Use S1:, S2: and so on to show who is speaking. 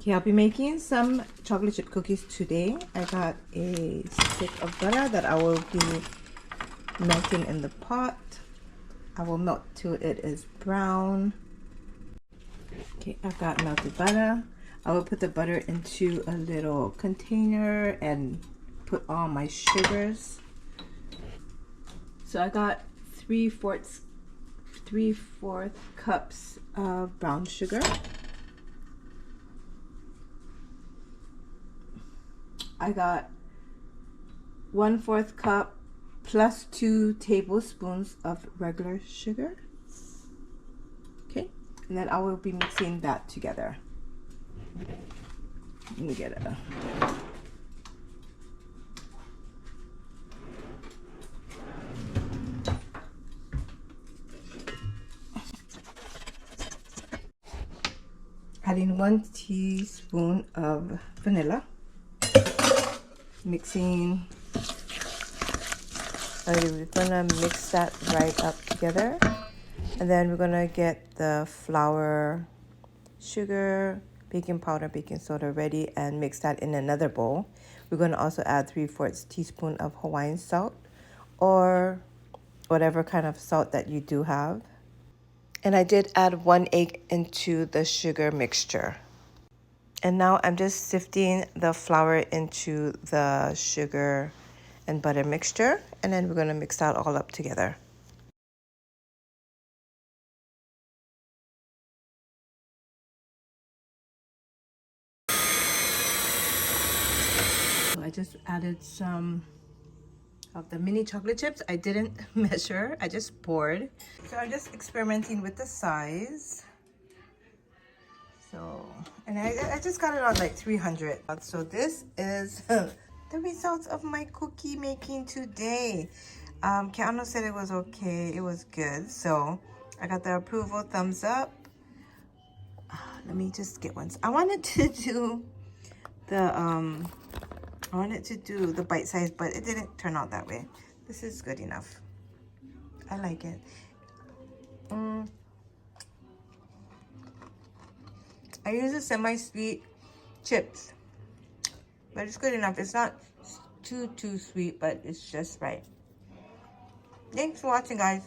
S1: Okay, I'll be making some chocolate chip cookies today. I got a stick of butter that I will be melting in the pot. I will melt till it is brown. Okay, I've got melted butter. I will put the butter into a little container and put all my sugars. So I got 3/4 cups of brown sugar. I got 1/4 cup plus 2 tablespoons of regular sugar. Okay, and then I will be mixing that together. Let me get it. Adding 1 teaspoon of vanilla. Mixing. We're gonna mix that right up together, and then we're gonna get the flour, sugar, baking powder, baking soda ready and mix that in another bowl. We're gonna also add 3/4 teaspoon of Hawaiian salt or whatever kind of salt that you do have. And I did add 1 egg into the sugar mixture. And now I'm just sifting the flour into the sugar and butter mixture, and then we're going to mix that all up together. So I just added some of the mini chocolate chips. I didn't measure, I just poured. So I'm just experimenting with the size. So, and I just got it on like 300. So this is the results of my cookie making today. Keanu said it was okay, it was good. So I got the approval thumbs up. Let me just get one. I wanted to do the bite size, but it didn't turn out that way. This is good enough. I like it. I use a semi-sweet chips, but it's good enough. It's not too sweet, but it's just right. Thanks for watching, guys.